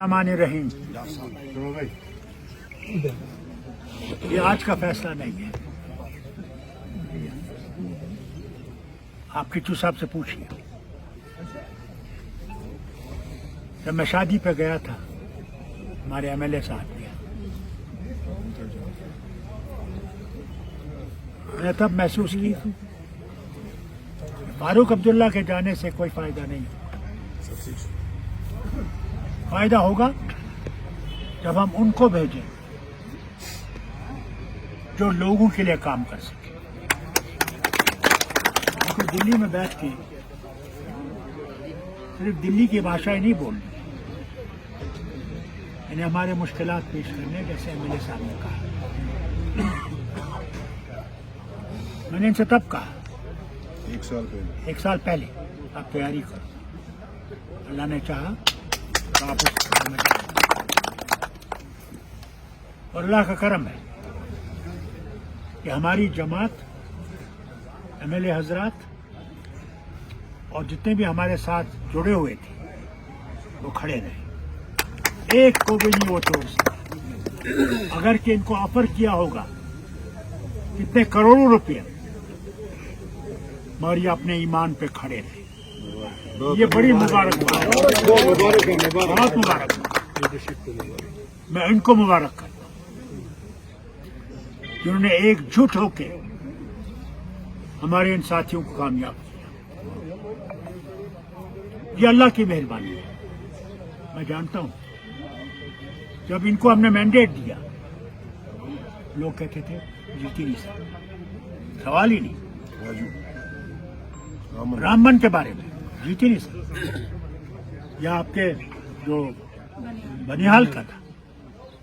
अमानी रहीम, ये आज का फैसला नहीं है। आप किच्चू साहब से पूछिए। जब मैं शादी पे गया था हमारे एमएलए साहब के, मैंने तब महसूस किया फारूक अब्दुल्ला के जाने से कोई फायदा नहीं। फायदा होगा जब हम उनको भेजें जो लोगों के लिए काम कर सके। उनको दिल्ली में बैठ के सिर्फ दिल्ली की भाषा ही नहीं बोलनी, इन्हें हमारे मुश्किलात पेश करने, जैसे एमएलए साहब ने कहा। मैंने इनसे तब कहा, एक साल पहले आप तैयारी करो, अल्लाह ने चाहा तो आप उस काम में जाएं। और अल्लाह का करम है कि हमारी जमात, एमएलए हजरात और जितने भी हमारे साथ जुड़े हुए थे वो खड़े रहे, एक को भी नहीं वो तोड़ सके। अगर कि इनको ऑफर किया होगा कितने करोड़ों रुपये, मगर ये अपने ईमान पे खड़े रहे। ये बड़ी मुबारकबाद है, बहुत मुबारकबाद। मैं इनको मुबारक करता हूँ जिन्होंने एकजुट होके हमारे इन साथियों को कामयाब किया। ये अल्लाह की मेहरबानी है। मैं जानता हूँ जब इनको हमने मैंडेट दिया, लोग कहते थे जीत ही नहीं सकते, सवाल ही नहीं। रामबन के बारे में जीत ही नहीं सकते, या आपके जो बनिहाल का था,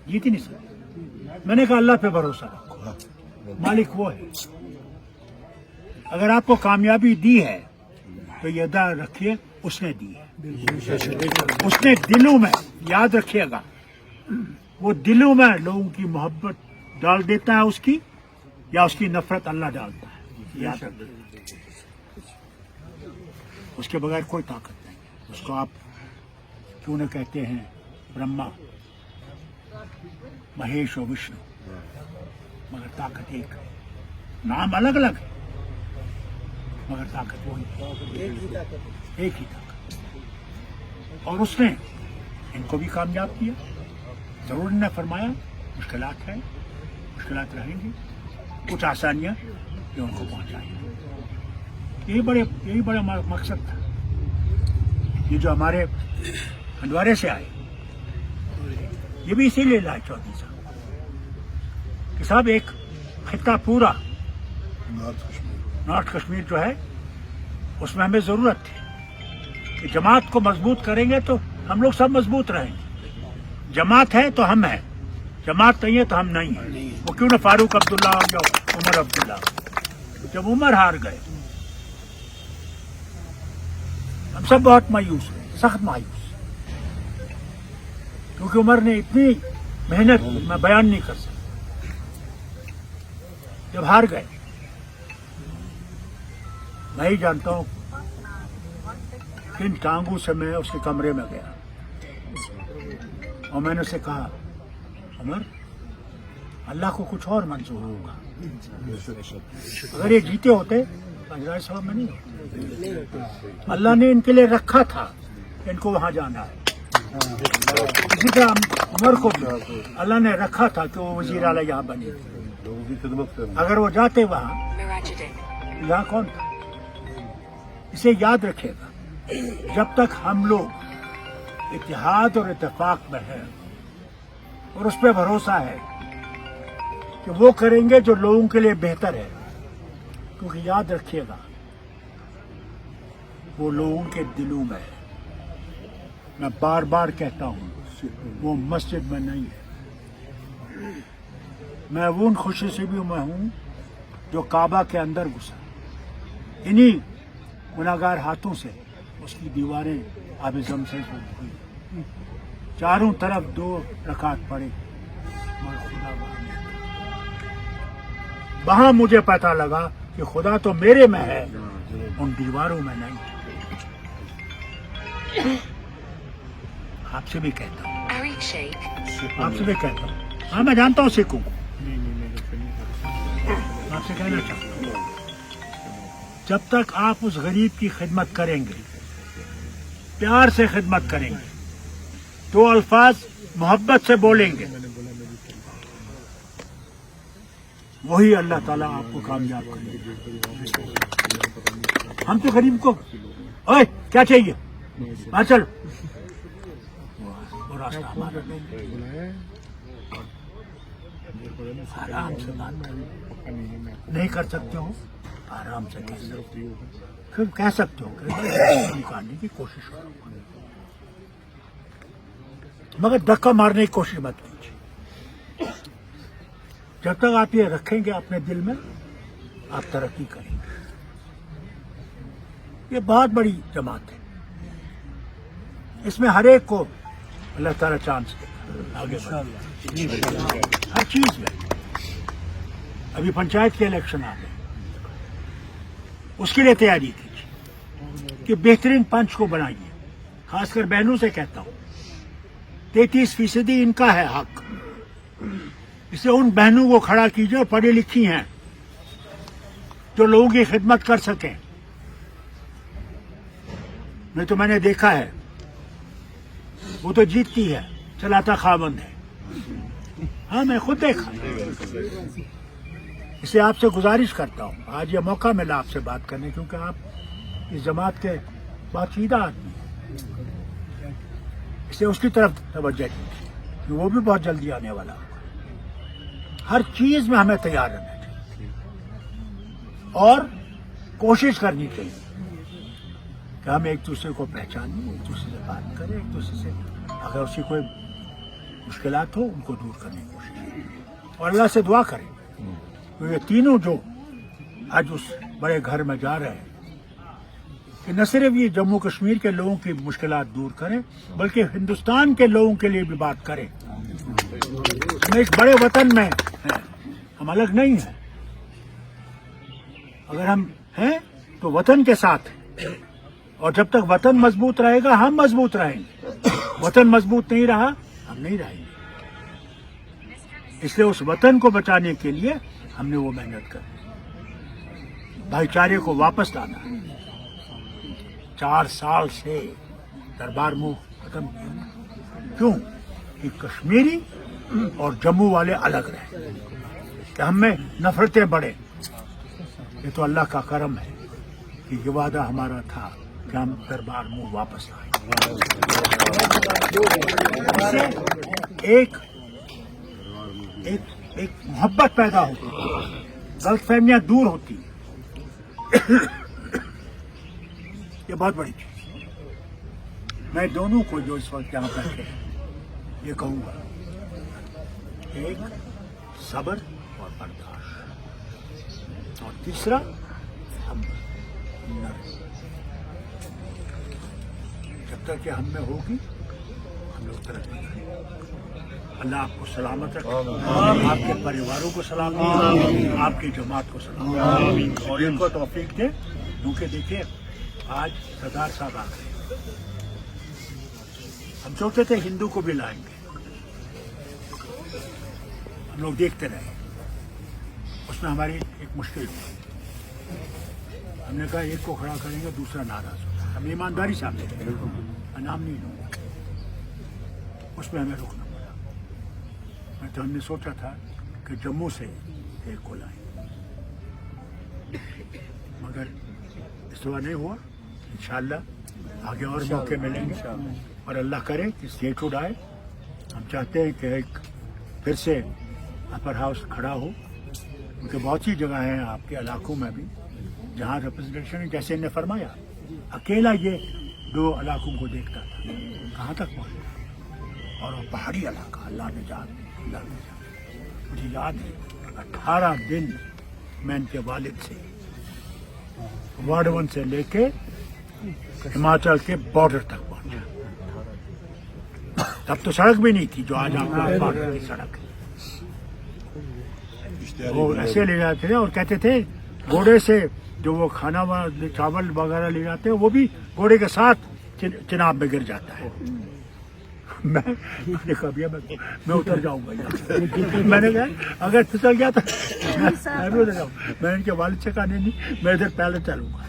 जीत ही नहीं सकते। मैंने कहा अल्लाह पे भरोसा रखो, मालिक वो है। अगर आपको कामयाबी दी है तो ये याद रखिए उसने दी है। उसने दिलों में, याद रखिएगा, वो दिलों में लोगों की मोहब्बत डाल देता है उसकी, या उसकी नफरत अल्लाह डालता है, याद रखिए। उसके बगैर कोई ताकत नहीं। उसको आप क्यों न कहते हैं ब्रह्मा, महेश और विष्णु, मगर ताकत एक है। नाम अलग अलग है मगर ताकत वही है, एक ही ताकत। और उसने इनको भी कामयाब किया। जरूर ने फरमाया मुश्किलात है, मुश्किलात रहेंगी, कुछ आसानियां ये उनको पहुंचाएंगे। यही बड़ा मकसद था। ये जो हमारे हंडवारे से आए, ये भी इसीलिए लाए चौधरी साहब कि साहब एक खिता पूरा नॉर्थ कश्मीर जो है उसमें हमें जरूरत थी कि जमात को मजबूत करेंगे तो हम लोग सब मजबूत रहेंगे। जमात है तो हम हैं, जमात नहीं है तो हम नहीं हैं। वो क्यों ना फारूक अब्दुल्ला या उमर अब्दुल्ला। जब उमर हार गए हम सब बहुत मायूस हुए, सख्त मायूस, क्योंकि उमर ने इतनी मेहनत की, मैं बयान नहीं कर सकता। जब हार गए, मैं ही जानता हूं किन टांगों से मैं उसके कमरे में गया और मैंने उसे कहा, उमर, अल्लाह को कुछ और मंजूर होगा। अगर ये जीते होते पंजराज साहब में नहीं, अल्लाह ने इनके लिए रखा था, इनको वहां जाना है। इसी तरह उमर को भी अल्लाह ने रखा था कि वो वजीर आला यहाँ बने। अगर वो जाते वहां, यहाँ कौन था? इसे याद रखिएगा, जब तक हम लोग इत्तेहाद और इत्तेफाक में हैं और उस पर भरोसा है कि वो करेंगे जो लोगों के लिए बेहतर है, क्योंकि याद रखिएगा वो लोगों के दिलों में है। मैं बार बार कहता हूं, वो मस्जिद में नहीं है। मैं वो उन खुशी से भी मैं हूं जो काबा के अंदर घुसा, इन्हीं गुनाहगार हाथों से उसकी दीवारें आब ज़मज़म से हुई, चारों तरफ 2 रकात पड़े, मगर खुदा वहां मुझे पता लगा कि खुदा तो मेरे में है, उन दीवारों में नहीं। आपसे भी कहता हूं आपसे मैं कहता हूँ, हाँ मैं जानता हूँ सिखों को, आपसे कहना चाहता हूँ, जब तक आप उस गरीब की खिदमत करेंगे, प्यार से खिदमत करेंगे, दो अल्फाज मोहब्बत से बोलेंगे, वही अल्लाह ताला आपको कामयाब करेगा। हम तो गरीब को, ओए क्या चाहिए, हाँ चलो, वो रास्ता हमारा नहीं। आराम से बात करो, नहीं कर सकते हो आराम से कह सकते हो, फिर कह सकते हो कि निकालने की कोशिश करो, मगर धक्का मारने की कोशिश मत कीजिए। जब तक आप ये रखेंगे अपने दिल में, आप तरक्की करेंगे। ये बहुत बड़ी जमात है, इसमें हर एक को अल्लाह ताला चांस देगा आगे बढ़ने, हर चीज में। अभी पंचायत के इलेक्शन आ गए, उसके लिए तैयारी कीजिए कि बेहतरीन पंच को बनाइए। खासकर बहनों से कहता हूं, 33% इनका है हक, इसलिए उन बहनों को खड़ा कीजिए, पढ़ी लिखी हैं, जो लोगों की खिदमत कर सकें। नहीं तो मैंने देखा है, वो तो जीतती है, चलाता खाबंद है। हाँ मैं खुद देखा, इसलिए आपसे गुजारिश करता हूँ, आज ये मौका मिला आपसे बात करने, क्योंकि आप इस जमात के बातचीदा आदमी हैं, इसलिए उसकी तरफ तवज्जो दीजिए कि वो भी बहुत जल्दी आने वाला है। हर चीज में हमें तैयार रहना चाहिए और कोशिश करनी चाहिए कि हम एक दूसरे को पहचानें, एक दूसरे से बात करें, एक दूसरे से अगर उसकी कोई मुश्किलात हो उनको दूर करने की कोशिश करें और अल्लाह से दुआ करें। तो ये तीनों जो आज उस बड़े घर में जा रहे हैं कि न सिर्फ ये जम्मू कश्मीर के लोगों की मुश्किलात दूर करें, बल्कि हिंदुस्तान के लोगों के लिए भी बात करें। हम एक बड़े वतन में हैं, हम अलग नहीं हैं। अगर हम हैं तो वतन के साथ हैं, और जब तक वतन मजबूत रहेगा हम मजबूत रहेंगे। वतन मजबूत नहीं रहा हम नहीं रहेंगे। इसलिए उस वतन को बचाने के लिए हमने वो मेहनत करनी, भाईचारे को वापस लाना। 4 साल से दरबार मुंह खत्म किया, क्यों कि कश्मीरी और जम्मू वाले अलग रहे, कि हम में नफरतें बढ़े। ये तो अल्लाह का करम है कि ये वादा हमारा था कि हम दरबार मुंह वापस लाएं। एक मोहब्बत पैदा होती है, गलतफहमियां दूर होती है। ये बहुत बड़ी चीज। मैं दोनों को जो इस वक्त यहाँ बैठे हैं ये कहूँगा, एक सब्र और बर्दाश्त, और तीसरा हम जब तक कि हम में होगी हम लोग तरक्की करेंगे। अल्लाह आपको सलामत रखे, आपके परिवारों को सलामत रखे, आपकी जमात को सलामत रखे, और इनको तौफीक दे। क्योंकि देखिए आज सरदार साहब आ गए, हम सोचते थे हिंदू को भी लाएंगे, हम लोग देखते रहे, उसमें हमारी एक मुश्किल थी। हमने कहा एक को खड़ा करेंगे दूसरा नाराज होगा, हम ईमानदारी से आपसे मैं नाम नहीं लूँगा, उसमें हमें रुकना पड़ा। मैं तो हमने सोचा था कि जम्मू से एक को लाएं, मगर इस तरह नहीं हुआ। इंशाअल्लाह आगे और मौके मिलेंगे, और अल्लाह करे कि स्टेटहुड आए। हम चाहते हैं कि एक फिर से अपर हाउस खड़ा हो, क्योंकि बहुत सी जगह हैं आपके इलाकों में भी जहाँ रिप्रेजेंटेशन है। जैसे इन्हें फरमाया, अकेला ये 2 इलाकों को देखता था, कहाँ तक पहुँचा, और वो पहाड़ी इलाका, अल्लाह ने जान। मुझे याद है 18 दिन मैं इनके वालिद से वार्ड 1 से लेके हिमाचल के बॉर्डर तक पहुंचा। तब तो सड़क भी नहीं थी जो आज आपको बॉर्डर की सड़क है। वो ऐसे ले जाते थे और कहते थे घोड़े से जो वो खाना चावल वगैरह ले जाते हैं वो भी घोड़े के साथ चिनाब में गिर जाता है। میں نے کہا بھیا میں اتر جاؤں گا یہاں سے۔ میں نے کہا اگر پھسل گیا تو میں بھی اتر جاؤں۔ میں نے ان کے والد سے کہا نہیں میں ادھر پہلے چلوں گا۔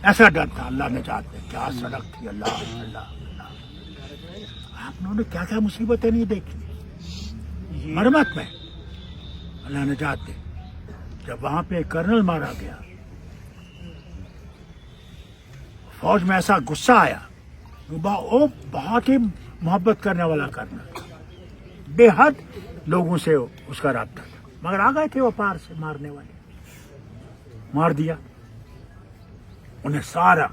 ایسا ڈر تھا، اللہ نے چاہتے کیا سڑک تھی، اللہ اللہ اللہ۔ آپ نے کیا کیا مصیبتیں نہیں دیکھی مرمت میں، اللہ نے چاہتے۔ جب وہاں پہ کرنل مارا گیا، فوج میں ایسا غصہ آیا، وہ بہت ہی محبت کرنے والا کرنل، بے حد لوگوں سے اس کا رابطہ تھا، مگر آ گئے تھے وہ پار سے مارنے والے، مار دیا انہیں سارا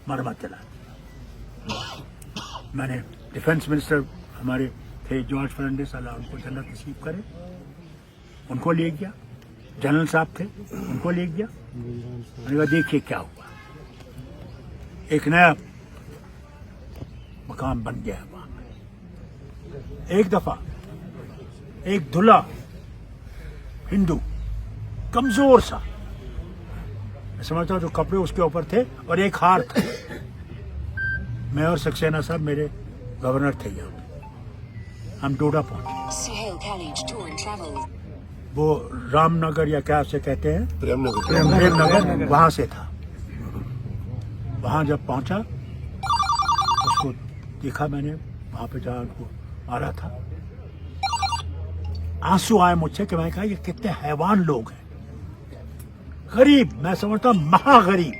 مرمت چلا۔ میں نے ڈیفینس منسٹر ہمارے تھے جارج فرنانڈیز، اللہ ان کو جنت نصیب کرے، ان کو لے گیا، جنرل صاحب تھے ان کو لے گیا، میں نے کہا دیکھیے کیا ہوا، ایک نیا مقام بن گیا ہے وہاں پہ۔ ایک دفعہ ایک دھلا ہندو کمزور سا، میں سمجھتا ہوں جو کپڑے اس کے اوپر تھے اور ایک ہار تھا، میں اور سکسینہ صاحب میرے گورنر تھے یہاں پہ، ہم ڈوڈا پہنچے، وہ رام نگر یا کیا اسے کہتے ہیں، پریم نگر، وہاں سے تھا۔ وہاں جب پہنچا اس کو دیکھا میں نے، وہاں پہ جہاں کو مارا تھا، آنسو آئے مجھ سے کہ میں نے کہا یہ کتنے حیوان لوگ ہیں، غریب، میں سمجھتا ہوں مہا غریب،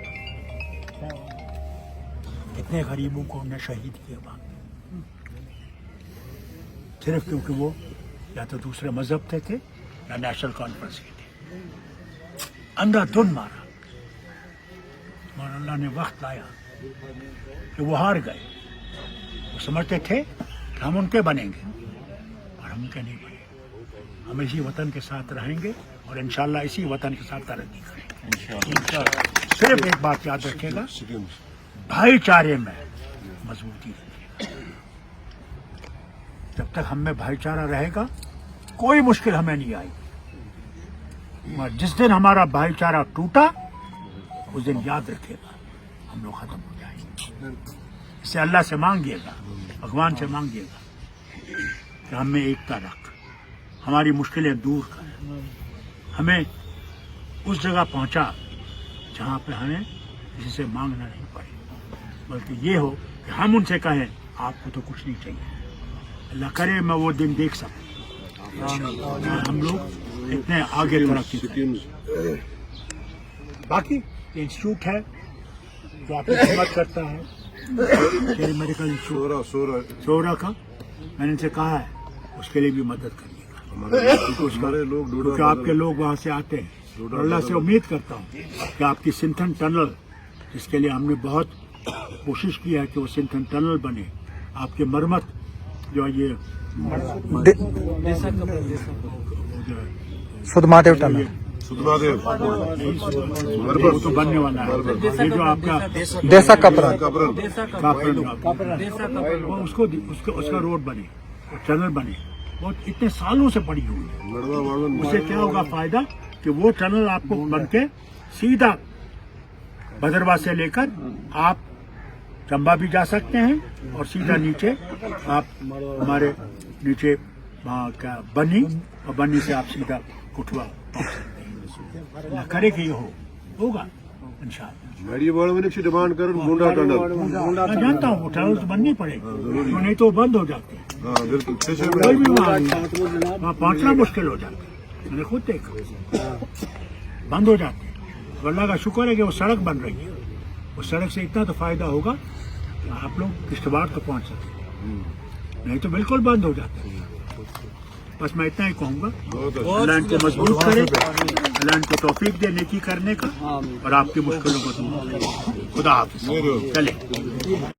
کتنے غریبوں کو انہوں نے شہید کیا وہاں، صرف کیونکہ وہ یا تو دوسرے مذہب سے تھے یا نیشنل کانفرنس کے تھے، اندھا دھن مارا۔ اور اللہ نے وقت لایا کہ وہ ہار گئے، وہ سمجھتے تھے کہ ہم ان کے بنیں گے، اور ہم ان کے نہیں بنے، ہم اسی وطن کے ساتھ رہیں گے اور انشاءاللہ اسی وطن کے ساتھ ترقی کریں گے۔ صرف ایک بات یاد رکھیے گا، بھائی چارے میں مضبوطی رکھیے گا، جب تک ہم میں بھائی چارہ رہے گا کوئی مشکل ہمیں نہیں آئے گی، اور جس دن ہمارا بھائی چارہ ٹوٹا اس دن یاد رکھے گا ہم لوگ ختم ہو جائیں گے۔ اسے اللہ سے مانگیے گا، بھگوان سے مانگیے گا کہ ہم میں ایکتا رکھ، ہماری مشکلیں دور کر، ہمیں اس جگہ پہنچا جہاں پہ ہمیں کسی سے مانگنا نہیں پڑے، بلکہ یہ ہو کہ ہم ان سے کہیں آپ کو تو کچھ نہیں چاہیے۔ اللہ کرے میں وہ دن دیکھ سکوں، ہم لوگ اتنے آگے ترقی کریں۔ باقی انسٹیٹیوٹ ہے جو آپ کی خدمت کرتا ہے، میڈیکل انسٹیٹیوٹ سورا کا، میں نے ان سے کہا ہے اس کے لیے بھی مدد کریے گا، کیونکہ آپ کے لوگ وہاں سے آتے ہیں، اور اللہ سے امید کرتا ہوں کہ آپ کی سنتھن ٹنل، جس کے لیے ہم نے بہت کوشش کی ہے کہ وہ سنتھن ٹنل بنے، آپ کے مرمت جو یہ سدمادیو ٹنل وہ تو بننے والا ہے، یہ جو آپ کا دیسا کپرن اس کا روڈ بنے، ٹنل بنے، وہ اتنے سالوں سے پڑی ہوئی ہے، اس سے کیا ہوگا فائدہ کہ وہ ٹنل آپ کو بن کے سیدھا بھدرواہ سے لے کر آپ چمبا بھی جا سکتے ہیں، اور سیدھا نیچے آپ ہمارے نیچے کیا بنی، اور بنی سے آپ سیدھا کٹھوا پہنچ سکتے ہیں۔ اللہ کرے کہ یہ ہوگا انشاءاللہ۔ میں جانتا ہوں وہ ٹنل تو بننی پڑے گی، نہیں تو بند ہو جاتے ہیں، کوئی بھی وہاں پہنچنا مشکل ہو جاتا ہے، میں نے خود دیکھا، بند ہو جاتے ہیں۔ تو اللہ کا شکر ہے کہ وہ سڑک بن رہی ہے، اس سڑک سے اتنا تو فائدہ ہوگا کہ آپ لوگ کشتواڑ تک پہنچ سکتے ہیں، نہیں تو بالکل بند ہو جاتے ہیں۔ بس میں اتنا ہی کہوں گا، اللہ ان کو مضبوط کرے، اللہ ان کو توفیق دے نیکی کرنے کا، اور آپ کی مشکلوں کو دور کرے۔ خدا حافظ، چلے۔